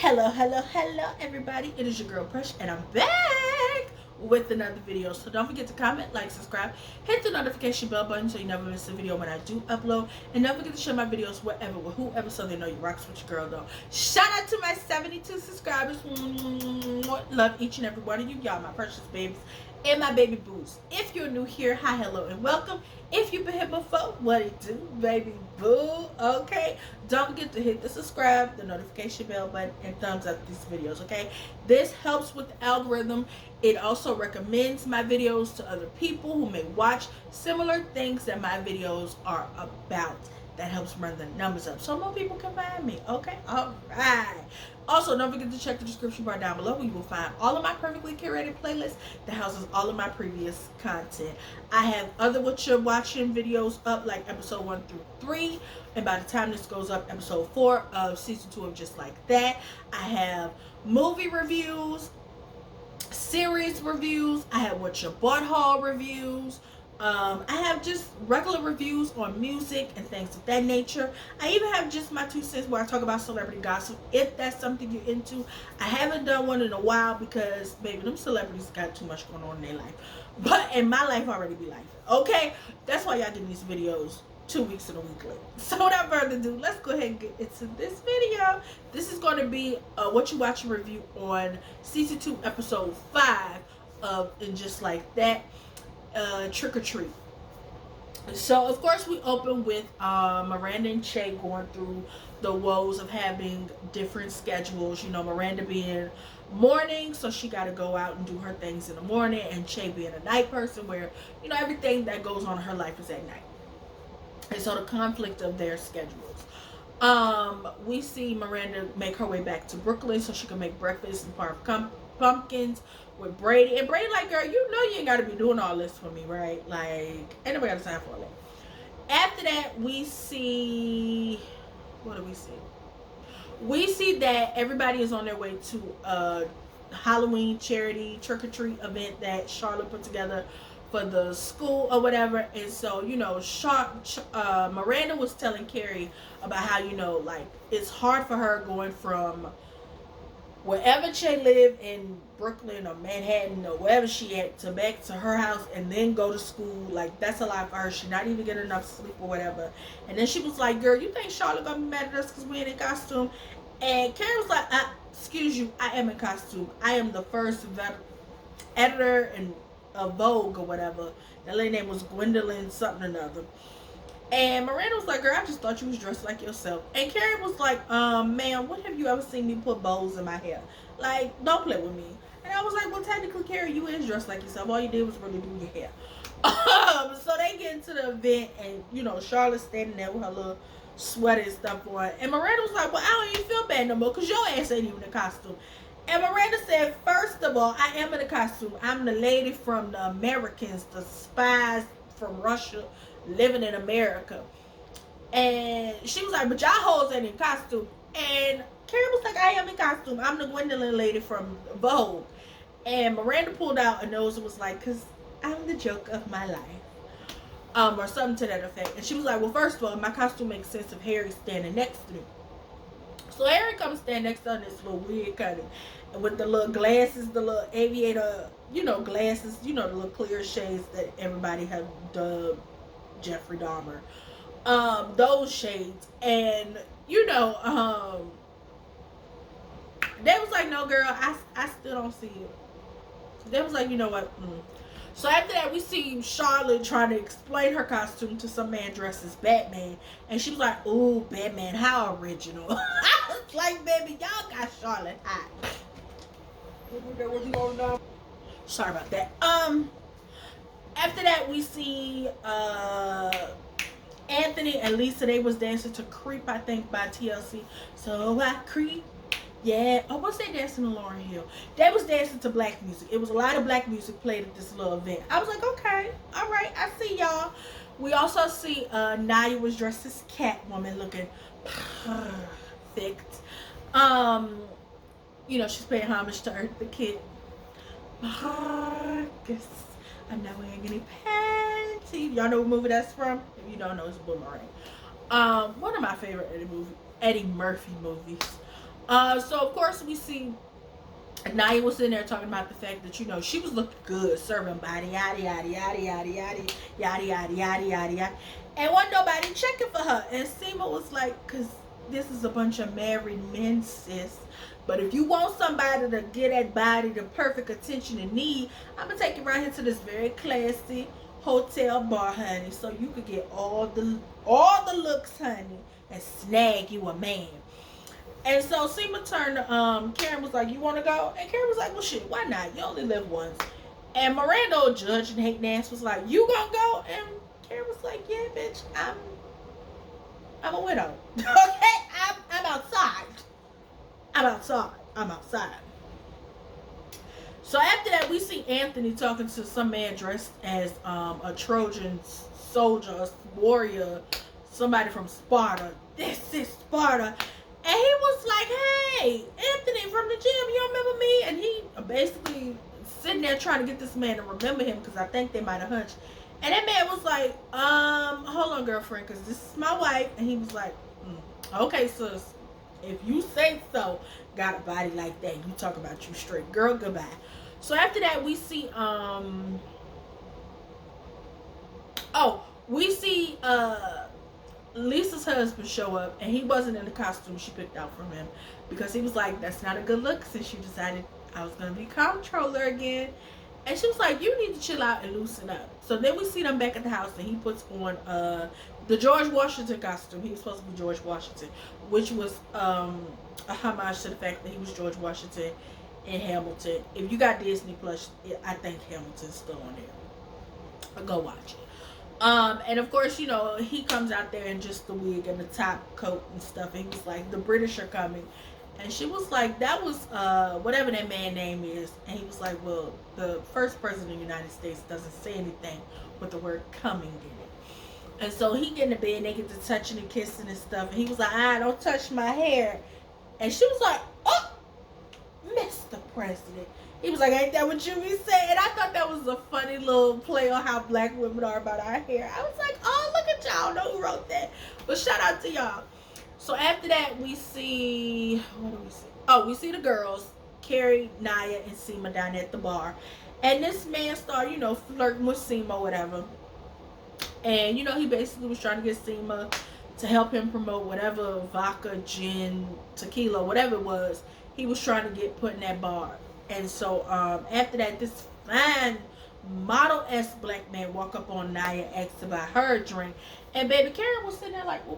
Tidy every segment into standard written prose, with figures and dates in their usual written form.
Hello, everybody. It is your girl Push, and I'm back with another video. So don't forget to comment, like, subscribe, hit the notification bell button so you never miss a video when I do upload. And don't forget to share my videos wherever, with whoever, so they know you rocks with your girl, though. Shout out to my 72 subscribers. Love each and every one of you. Y'all my precious babies and my baby boos. If you're new here, hi, hello, and welcome. If you've been here before, what it do, baby boo? Okay, don't forget to hit the subscribe, the notification bell button, and thumbs up these videos. Okay, this helps with the algorithm. It also recommends my videos to other people who may watch similar things that my videos are about. That helps run the numbers up so more people can find me. Okay, all right. Also, don't forget to check the description bar down below where you will find all of my perfectly curated playlists that houses all of my previous content. I have other Whatcha watching videos up, like episode 1 through 3, and by the time this goes up, episode 4 of season 2 of Just Like That. I have movie reviews, series reviews. I have Whatcha bought haul reviews. I have just regular reviews on music and things of that nature. I even have just my 2 cents where I talk about celebrity gossip, if that's something you're into. I haven't done one in a while because, baby, them celebrities got too much going on in their life. But in my life already be life. Okay? That's why y'all getting these videos 2 weeks and a week late. So without further ado, let's go ahead and get into this video. This is going to be a What You Watching review on season 2, episode 5 of And Just Like That. Trick or Treat. So of course we open with Miranda and Che going through the woes of having different schedules. You know, Miranda being morning, so she got to go out and do her things in the morning, and Che being a night person, where, you know, everything that goes on in her life is at night. And so the conflict of their schedules. We see Miranda make her way back to Brooklyn so she can make breakfast and carve pumpkins with Brady. And Brady like, girl, you know you ain't got to be doing all this for me, right? Like, ain't nobody got time for all that. After that, we see, what do we see? We see that everybody is on their way to a Halloween charity trick-or-treat event that Charlotte put together for the school or whatever. And so, you know, Miranda was telling Carrie about how, you know, like, it's hard for her going from wherever Che lived in Brooklyn or Manhattan or wherever she at to back to her house and then go to school. Like, that's a lot for her. She not even getting enough sleep or whatever. And then she was like, girl, you think Charlotte gonna be mad at us because we ain't in costume? And Carrie was like, excuse you, I am in costume. I am the first editor of Vogue or whatever. That lady name was Gwendolyn something or another. And Miranda was like, girl, I just thought you was dressed like yourself. And Carrie was like, ma'am, when have you ever seen me put bows in my hair? Like, don't play with me. And I was like, well, technically, Carrie, you is dressed like yourself. All you did was really do your hair. So they get into the event, and, you know, Charlotte's standing there with her little sweater and stuff on. And Miranda was like, well, I don't even feel bad no more because your ass ain't even in costume. And Miranda said, first of all, I am in a costume. I'm the lady from the Americans, the spies from Russia living in America. And she was like, but y'all hoes ain't in costume. And Carrie was like, I am in costume. I'm the Gwendolyn lady from Vogue. And Miranda pulled out a nose and was like, because I'm the joke of my life. Or something to that effect. And she was like, well, first of all, my costume makes sense if Harry's standing next to me. So Harry comes stand next to her in this little weird kind of, with the little glasses, the little aviator, you know, glasses, you know, the little clear shades that everybody have dubbed Jeffrey Dahmer. Those shades. And, you know, they was like, no, girl, I still don't see it. They was like, you know what? So after that, we see Charlotte trying to explain her costume to some man dressed as Batman. And she was like, ooh, Batman, how original. I was like, baby, y'all got Charlotte hot. Sorry about that. After that, we see Anthony and Lisa. They was dancing to Creep, I think, by TLC. So I creep. Yeah. Oh, what's they dancing to Lauryn Hill? They was dancing to black music. It was a lot of black music played at this little event. I was like, okay, all right, I see y'all. We also see Naya was dressed as Catwoman, looking perfect. You know, she's paying homage to Earth the Kid. Marcus, I'm not wearing any panties. Y'all know what movie that's from? If you don't know, it's Boomerang. One of my favorite Eddie Murphy movies. So of course we see Naya was in there talking about the fact that, you know, she was looking good, serving body, yada yada yada yada yada yada yada yada yada yada, and wasn't nobody checking for her. And Seema was like, "Cause this is a bunch of married men, sis. But if you want somebody to get that body the perfect attention and need, I'm gonna take you right here to this very classy hotel bar, honey, so you could get all the looks, honey, and snag you a man." And so Seema turned to Karen, was like, "You want to go?" And Karen was like, "Well, shit, why not? You only live once." And Miranda, judge and hating ass, was like, "You gonna go?" And Karen was like, "Yeah, bitch, I'm a widow." Okay, I'm outside. I'm outside. I'm outside. So after that, we see Anthony talking to some man dressed as a Trojan soldier, a warrior, somebody from Sparta. This is Sparta. And he was like, "Hey, Anthony from the gym, you remember me?" And he basically sitting there trying to get this man to remember him, because I think they might have hunched. And that man was like, hold on, girlfriend, because this is my wife." And he was like, "Okay, sis, if you say so, got a body like that, you talk about you straight. Girl, goodbye." So after that, we see, we see, Lisa's husband show up, and he wasn't in the costume she picked out from him, because he was like, "That's not a good look since you decided I was going to be comptroller again." And she was like, "You need to chill out and loosen up." So then we see them back at the house, and he puts on the George Washington costume. He was supposed to be George Washington, which was a homage to the fact that he was George Washington in Hamilton. If you got Disney Plus, I think Hamilton's still on there. Go watch it. And of course, you know, he comes out there in just the wig and the top coat and stuff. And he was like, "The British are coming." And she was like, "That was whatever that man's name is." And he was like, "Well, the first president of the United States doesn't say anything with the word coming in it." And so he get in the bed and they get to touching and kissing and stuff. And he was like, "Don't touch my hair." And she was like, "Oh, Mr. President." He was like, "Ain't that what you be saying?" And I thought that was a funny little play on how black women are about our hair. I was like, "Oh, look at y'all. Know who wrote that." But shout out to y'all. So after that, we see, what do we see? Oh, we see the girls, Carrie, Naya, and Seema down at the bar. And this man started, you know, flirting with Seema or whatever. And, you know, he basically was trying to get Seema to help him promote whatever vodka, gin, tequila, whatever it was, he was trying to get put in that bar. And so after that, this fine model-esque black man walk up on Naya, asked about her a drink. And baby Karen was sitting there like, "Well,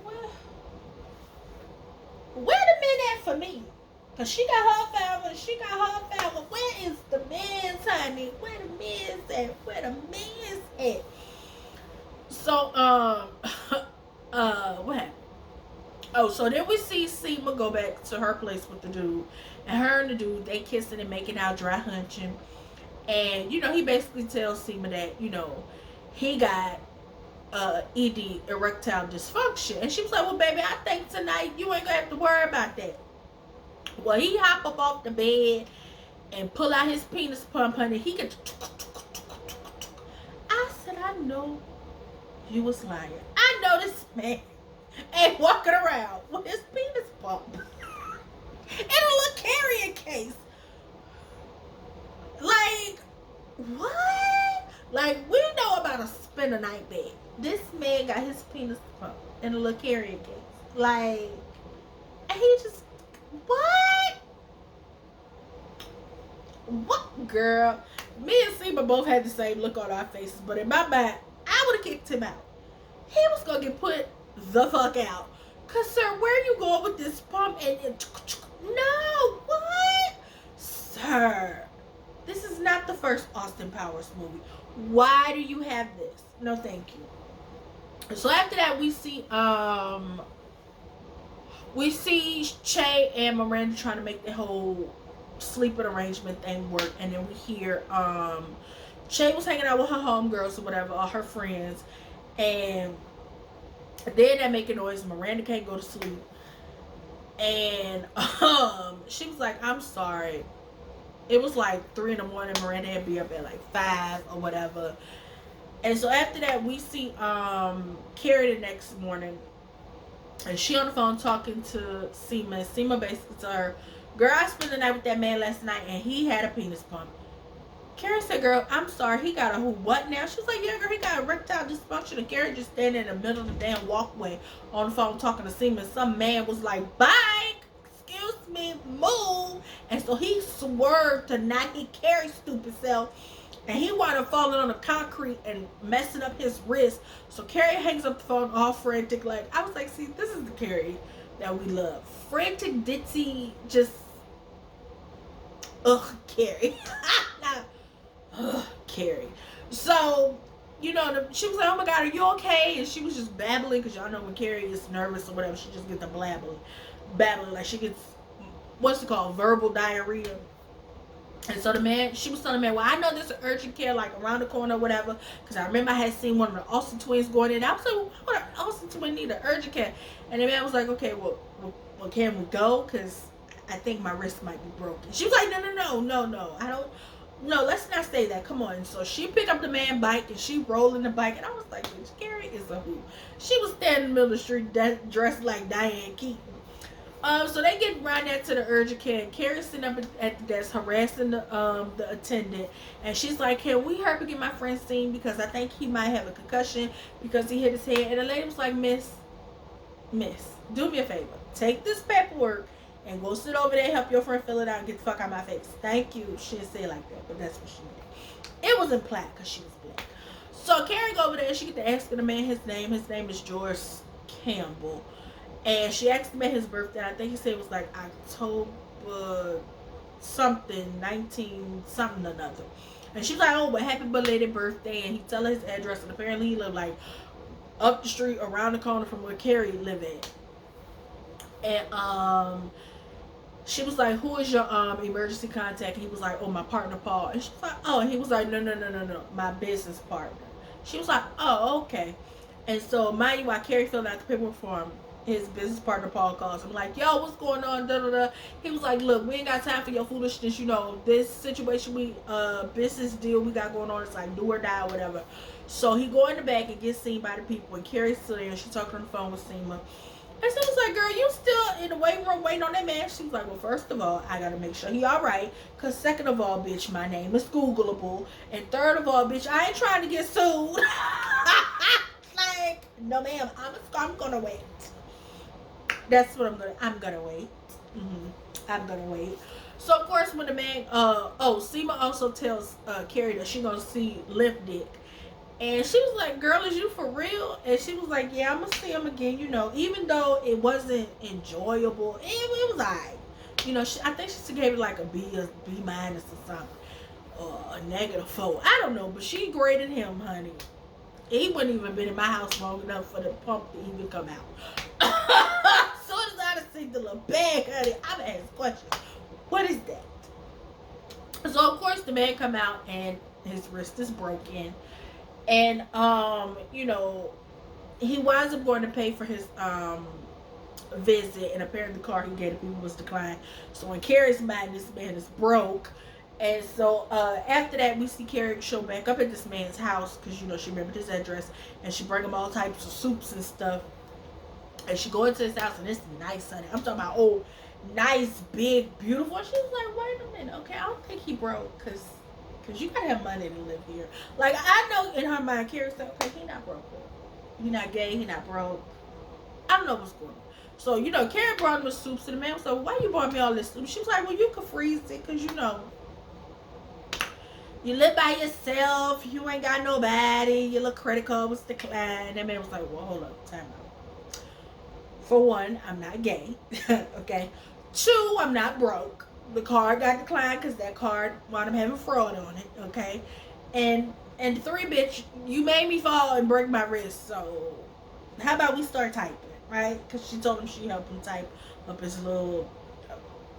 where the men at for me?" Because she got her family, she got her family. Where is the men's, honey? Where the men's at? Where the men's at? So, what happened? Oh, so then we see Seema go back to her place with the dude. And her and the dude, they kissing and making out, dry hunching. And, you know, he basically tells Seema that, you know, he got ED, erectile dysfunction. And she was like, "Well, baby, I think tonight you ain't gonna have to worry about that." Well, he hop up off the bed and pull out his penis pump, honey. He could. I said, "I know you was lying. I know this man ain't walking around with his penis pump in a little carrying case." Like, what? Like, we know about a spend a night bed. This man got his penis pump in a little carrying case. Like, and he just, what? What, girl? Me and Seema both had the same look on our faces, but in my mind, I would have kicked him out. He was gonna get put the fuck out. "Cause sir, where you going with this pump?" And no, what? Sir, this is not the first Austin Powers movie. Why do you have this? No, thank you. So after that, we see Che and Miranda trying to make the whole sleeping arrangement thing work. And then we hear Che was hanging out with her homegirls or whatever, or her friends, and then they make a noise. Miranda can't go to sleep, and she was like, "I'm sorry." It was like 3 in the morning. Miranda had to be up at like 5 or whatever. And so after that, we see Carrie the next morning, And she on the phone talking to Seema. Seema basically told her, girl, I spent the night with that man last night and he had a penis pump. Carrie said, girl, I'm sorry, he got a who what now? She was like, yeah, girl, he got erectile dysfunction. And Carrie just standing in the middle of the damn walkway on the phone talking to Seema. Some man was like, bye, excuse me, move. And so he swerved to not hit Carrie's stupid self. And he wound up falling on the concrete and messing up his wrist. So Carrie hangs up the phone all frantic. Like, I was like, see, this is the Carrie that we love. Frantic, ditzy, just, ugh, Carrie. Ugh, Carrie. So, you know, she was like, oh my God, are you okay? And she was just babbling, because y'all know when Carrie is nervous or whatever, she just gets a babbling. Like she gets, what's it called, verbal diarrhea. And so the man, she was telling the man, well, I know there's an urgent care like around the corner or whatever, because I remember I had seen one of the Austin twins going in. I was like, well, why would an Austin twin need an urgent care? And the man was like, okay, well can we go? Because I think my wrist might be broken. She was like, no, I don't. No, let's not say that. Come on. So she picked up the man bike and she rolling the bike. And I was like, bitch, Carrie is a who. She was standing in the middle of the street dressed like Diane Keaton. So they get right there to the urgent care. And Carrie's sitting up at the desk harassing the attendant. And she's like, can we help get my friend seen? Because I think he might have a concussion because he hit his head. And the lady was like, Miss, do me a favor. Take this paperwork and go sit over there, help your friend fill it out, and get the fuck out of my face. Thank you. She didn't say it like that, but that's what she did. It was implied because she was black. So Carrie go over there and she get to asking the man his name. His name is George Campbell. And she asked him at his birthday. I think he said it was like October something, 19 something or another. And she was like, oh, but happy belated birthday. And he tell her his address. And apparently he lived like up the street, around the corner from where Carrie lived at. And she was like, who is your emergency contact? And he was like, oh, my partner Paul. And she was like, oh. And he was like, no, my business partner. She was like, oh, okay. And so mind you, while Carrie filled out the paperwork for him, his business partner Paul calls him like, yo, what's going on? He was like, look, we ain't got time for your foolishness. You know, this situation business deal we got going on, it's like do or die or whatever. So he go in the back and gets seen by the people, and Carrie's still there and she's talking on the phone with Seema. And so was like, girl, you still in the waiting room waiting on that man? She was like, well, first of all, I gotta make sure he all right. Because second of all, bitch, my name is Googleable. And third of all, bitch, I ain't trying to get sued. Like, no, ma'am, I'm gonna wait. That's what I'm gonna wait. I'm gonna wait. So, of course, when the man, Seema also tells Carrie that she gonna see Limp Dick. And she was like, girl, is you for real? And she was like, yeah, I'm going to see him again. You know, even though it wasn't enjoyable, it was all right. You know, I think she gave it like a B minus or something. Or a -4. I don't know, but she graded him, honey. He wouldn't even been in my house long enough for the pump to even come out. As soon as I see the little bag, honey, I'm going to ask questions. What is that? So, of course, the man come out and his wrist is broken. And, you know, he winds up going to pay for his visit. And apparently the card he gave to people was declined. So in Carrie's mind, this man is broke. And so after that, we see Carrie show back up at this man's house. Because, you know, she remembered his address. And she bring him all types of soups and stuff. And she go into his house. And it's nice, honey. I'm talking about, oh, nice, big, beautiful. And she was like, wait a minute. Okay, I don't think he broke. Because you gotta have money to live here. Like, I know in her mind, Carrie said, okay, he not broke. He not gay, he not broke. I don't know what's going on. So, you know, Carrie brought him the soups to the man. So, why you brought me all this soup? She was like, well, you could freeze it because, you know, you live by yourself. You ain't got nobody. Your little credit card was declined. That man was like, well, hold up, time out. For one, I'm not gay. Okay. Two, I'm not broke. The card got declined because that card wound up having fraud on it, okay? And three, bitch, you made me fall and break my wrist, so how about we start typing, right? Because she told him she helped him type up his little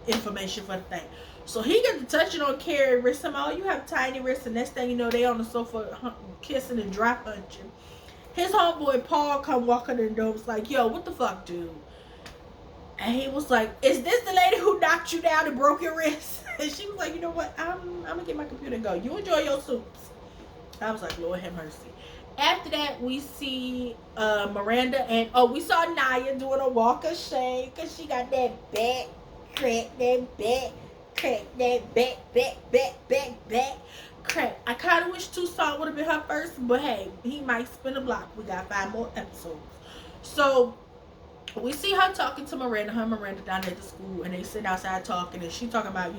information for the thing. So he got to touching on Carrie's wrist. Oh, you have tiny wrists, and next thing you know, they on the sofa kissing and dry punching. His homeboy Paul come walking in the door, was like, yo, what the fuck, dude? And he was like, is this the lady who knocked you down and broke your wrist? And she was like, you know what? I'm going to get my computer and go. You enjoy your soups. I was like, Lord have mercy. After that, we see Miranda and we saw Naya doing a walk of shame because she got that back, crack that back, crack that back, crack. I kind of wish Tucson would have been her first, but hey, he might spin a block. We got 5 more episodes. So we see her talking to Miranda, her and Miranda down at the school, and they sit outside talking, and she talking about,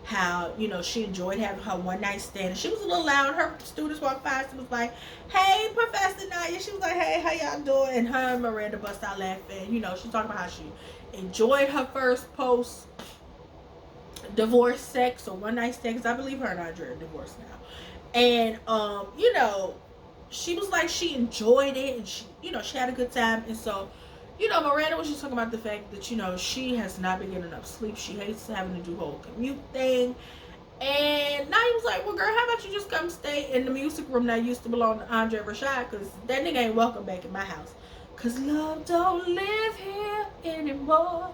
how, she enjoyed having her one night stand. And she was a little loud. Her students walked past and was like, "Hey, Professor Naya." She was like, "Hey, how y'all doing?" And her and Miranda bust out laughing. She talking about how she enjoyed her first post divorce sex or one night stand, because I believe her and Andre are divorced now. And she was like, she enjoyed it, and she had a good time. And so Miranda was just talking about the fact that, she has not been getting enough sleep. She hates having to do the whole commute thing. And Naya was like, "Well, girl, how about you just come stay in the music room that used to belong to Andre Rashad? Because that nigga ain't welcome back in my house. Because love don't live here anymore.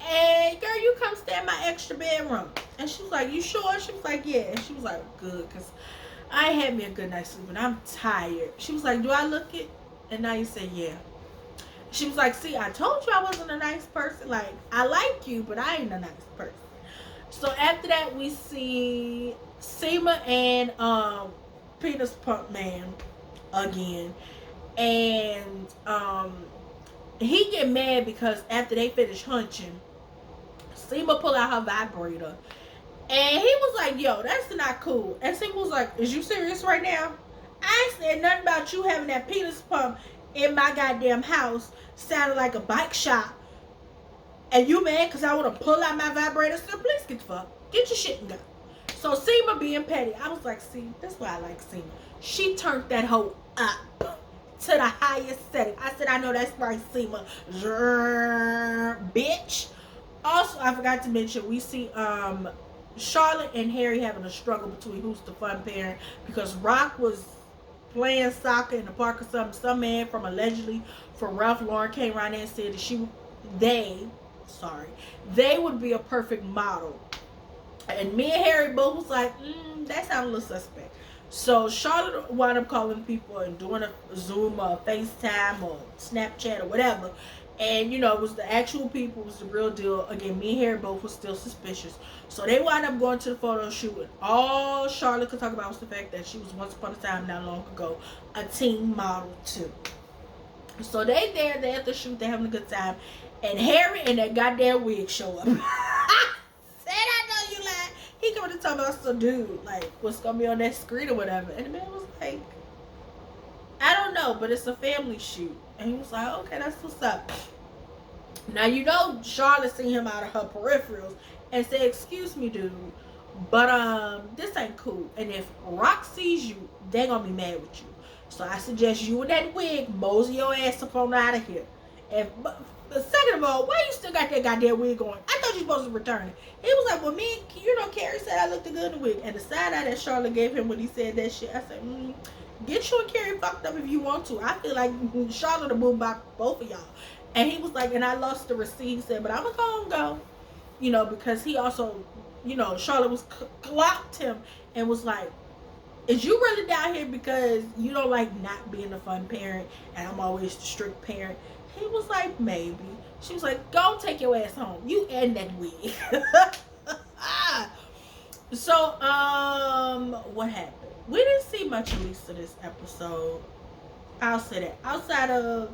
And girl, you come stay in my extra bedroom." And she was like, "You sure?" She was like, "Yeah." And she was like, "Good, because I had me a good night's sleep and I'm tired." She was like, "Do I look it?" And Naya said, "Yeah." She was like, "See, I told you I wasn't a nice person. Like, I like you, but I ain't a nice person." So after that, we see Seema and Penis Pump Man again. And he get mad because after they finish hunching, Seema pull out her vibrator. And he was like, "Yo, that's not cool." And Seema was like, "Is you serious right now? I ain't said nothing about you having that penis pump in my goddamn house. Sounded like a bike shop. And you mad because I want to pull out my vibrator? So please get the fuck. Get your shit and go." So Seema being petty. I was like, see, that's why I like Seema. She turned that hoe up to the highest setting. I said, "I know that's right, Seema. Bitch." Also, I forgot to mention, we see Charlotte and Harry having a struggle between who's the fun parent, because Rock was playing soccer in the park or something. Some man allegedly from Ralph Lauren came around there and said that they would be a perfect model. And me and Harry both was like, that sounds a little suspect. So Charlotte wound up calling people and doing a Zoom or FaceTime or Snapchat or whatever. And it was the actual people, it was the real deal. Again, me and Harry both was still suspicious. So they wound up going to the photo shoot, and all Charlotte could talk about was the fact that she was once upon a time, not long ago, a teen model too. So they're at the shoot, they're having a good time. And Harry and that goddamn wig show up. Said, "I know you lying." He coming to talk about some dude, like, what's gonna be on that screen or whatever. And the man was like, "I don't know, but it's a family shoot." And he was like, "Okay, that's what's up." Now, Charlotte seen him out of her peripherals and said, "Excuse me, dude, but this ain't cool. And if Rock sees you, they gonna be mad with you. So I suggest you and that wig mosey your ass up on out of here." And second of all, why you still got that goddamn wig on? I thought you supposed to return it. He was like, "Well, me, Carrie said I looked good in the wig." And the side eye that Charlotte gave him when he said that shit, I said, get you and Carrie fucked up if you want to. I feel like Charlotte will move back both of y'all. And he was like, "And I lost the receipt." He said, "But I'm going to go." Because he also, Charlotte was clocked him and was like, "Is you really down here because you don't like not being a fun parent and I'm always the strict parent?" He was like, "Maybe." She was like, "Go take your ass home. You and that wig." So, what happened? We didn't see much of Lisa this episode. I'll say that. Outside of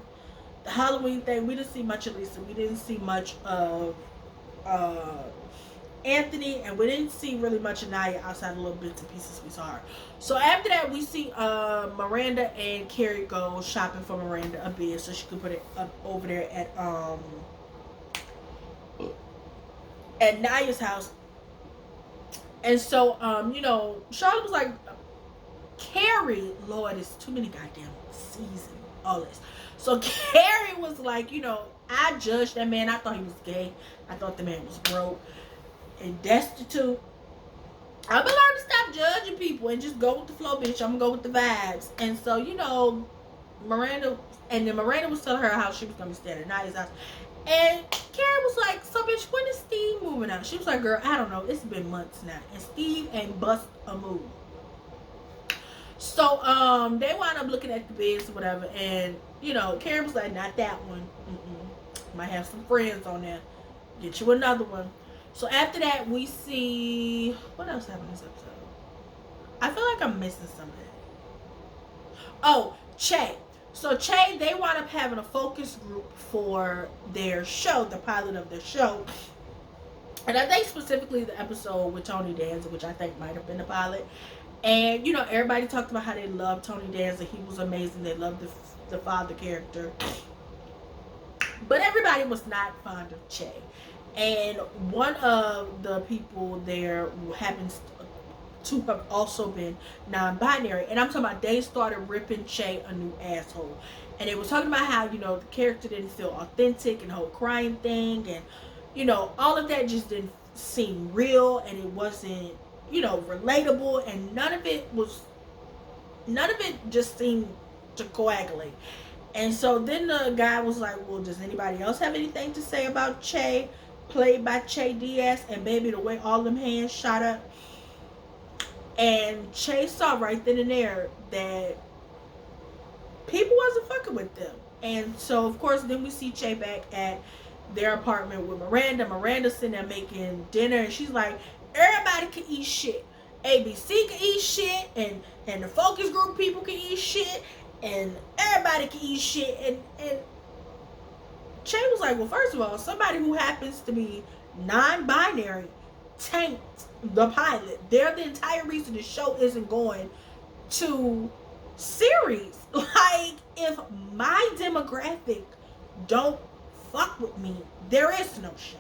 the Halloween thing, we didn't see much of Lisa. We didn't see much of Anthony, and we didn't see really much of Naya outside of little bits and pieces we saw her. So after that, we see Miranda and Carrie go shopping for Miranda a bed so she could put it up over there at Naya's house. And so, Charlotte was like, "Carrie, Lord, it's too many goddamn seasons, all this." So Carrie was like, "I judged that man. I thought he was gay. I thought the man was broke and destitute. I'm gonna learn to stop judging people and just go with the flow, bitch. I'm gonna go with the vibes." And so, Miranda was telling her how she was gonna be staying at Naya's house. And Carrie was like, "So, bitch, when is Steve moving out?" She was like, "Girl, I don't know. It's been months now. And Steve ain't bust a move." So they wound up looking at the beds or whatever, and you know, Karen was like, not that one. Might have some friends on there. Get you another one. So after that, we see what else happened in this episode. I feel like I'm missing something. Oh, Che. So Che, they wound up having a focus group for their show, the pilot of their show. And I think specifically the episode with Tony Danza, which I think might have been the pilot. And, you know, everybody talked about how they loved Tony Danza. He was amazing. They loved the father character. But everybody was not fond of Che. And one of the people there happens to have also been non-binary. And I'm talking about they started ripping Che a new asshole. And they were talking about how, you know, the character didn't feel authentic and the whole crying thing. And, you know, all of that just didn't seem real. And it wasn't, you know, relatable. And none of it just seemed to coagulate. And so then the guy was like, well, does anybody else have anything to say about Che, played by Che Diaz? And baby, the way all them hands shot up. And Che saw right then and there that people wasn't fucking with them. And so, of course, then we see Che back at their apartment with Miranda. Miranda's sitting there making dinner, and she's like, everybody can eat shit. ABC can eat shit, and the focus group people can eat shit, and everybody can eat shit. And Che was like, well, first of all, somebody who happens to be non-binary tanked the pilot. They're the entire reason the show isn't going to series. Like, if my demographic don't fuck with me, there is no show.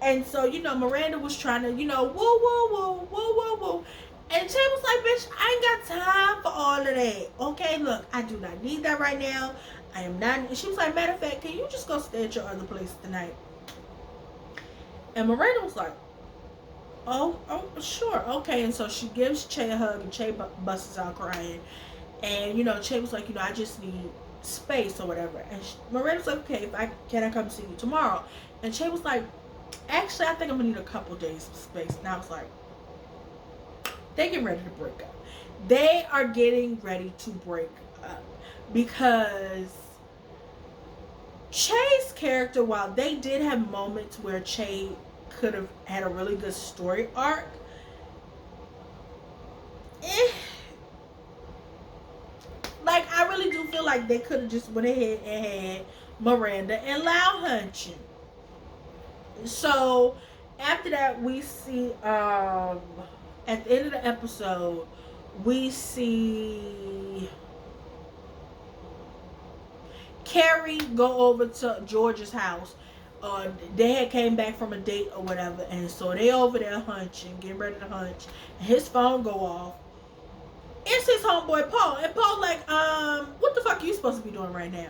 And so, you know, Miranda was trying to, you know, whoa. And Che was like, bitch, I ain't got time for all of that. Okay, look, I do not need that right now. I am not. And she was like, matter of fact, can you just go stay at your other place tonight? And Miranda was like, oh, sure, okay. And so she gives Che a hug, and Che busts out crying. And, you know, Che was like, you know, I just need space or whatever. And Miranda's like, okay, can I come see you tomorrow? And Che was like, actually, I think I'm gonna need a couple days of space. And I was like, they getting ready to break up. They are getting ready to break up because Che's character, while they did have moments where Che could have had a really good story arc, like, I really do feel like they could have just went ahead and had Miranda and Lau hunching. So after that, we see at the end of the episode, we see Carrie go over to George's house. They had came back from a date or whatever, and so they over there hunching, getting ready to hunch, and his phone go off. It's his homeboy Paul, and Paul like, what the fuck are you supposed to be doing right now?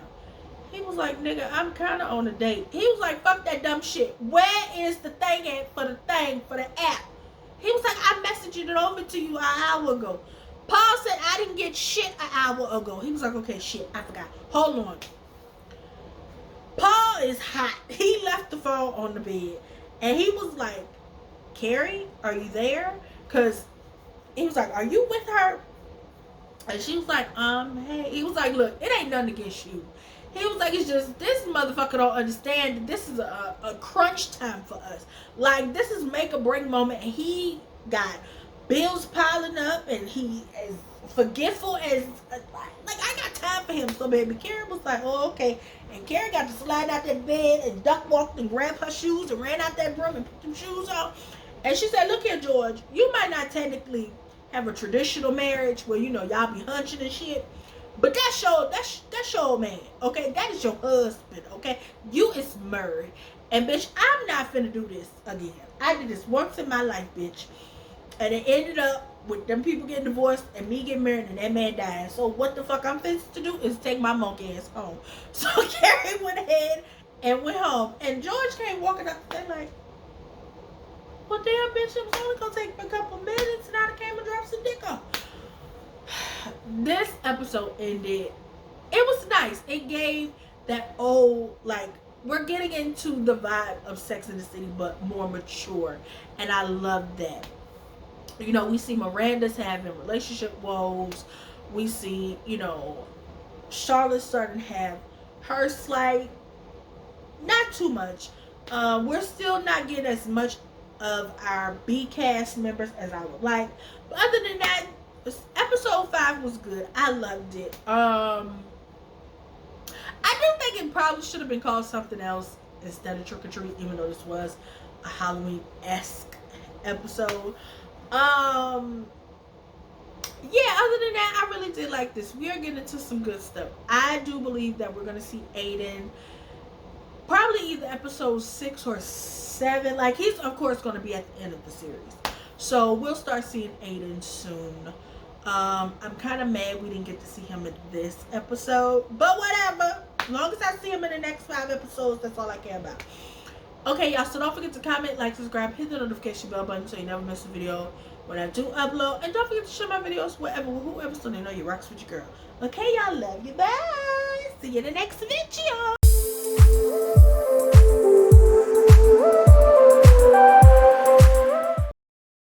He was like, nigga, I'm kind of on a date. He was like, fuck that dumb shit. Where is the thing at for the app? He was like, I messaged it over to you an hour ago. Paul said, I didn't get shit an hour ago. He was like, okay, shit, I forgot. Hold on. Paul is hot. He left the phone on the bed. And he was like, Carrie, are you there? Because he was like, are you with her? And she was like, hey. He was like, look, it ain't nothing against you. He was like, it's just, this motherfucker don't understand that this is a crunch time for us. Like, this is make or break moment. And he got bills piling up, and he is forgetful as, like, I got time for him. So, baby, Karen was like, oh, okay. And Karen got to slide out that bed and duck walked and grabbed her shoes and ran out that room and put them shoes on. And she said, look here, George, you might not technically have a traditional marriage where, you know, y'all be hunching and shit. But that's your man, okay? That is your husband, okay? You is married. And, bitch, I'm not finna do this again. I did this once in my life, bitch. And it ended up with them people getting divorced and me getting married and that man dying. So what the fuck I'm finna to do is take my monkey ass home. So Carrie went ahead and went home. And George came walking up there like, well, damn, bitch, it was only gonna take me a couple minutes and I came and dropped some dick off. This episode ended. It was nice. It gave that old, like, we're getting into the vibe of Sex and the City, but more mature. And I love that. You know, we see Miranda's having relationship woes. We see, you know, Charlotte's starting to have her slight, not too much. We're still not getting as much of our B cast members as I would like. But other than that, episode 5 was good. I loved it. I do think it probably should have been called something else instead of Trick or Treat, even though this was a Halloween-esque episode. Yeah, other than that, I really did like this. We are getting into some good stuff. I do believe that we're going to see Aiden probably either episode 6 or 7. Like, he's, of course, going to be at the end of the series. So, we'll start seeing Aiden soon. I'm kind of mad we didn't get to see him in this episode. But whatever. As long as I see him in the next 5 episodes, that's all I care about. Okay, y'all, so don't forget to comment, like, subscribe, hit the notification bell button so you never miss a video when I do upload. And don't forget to share my videos whoever, so they know you rocks with your girl. Okay, y'all, love you. Bye. See you in the next video.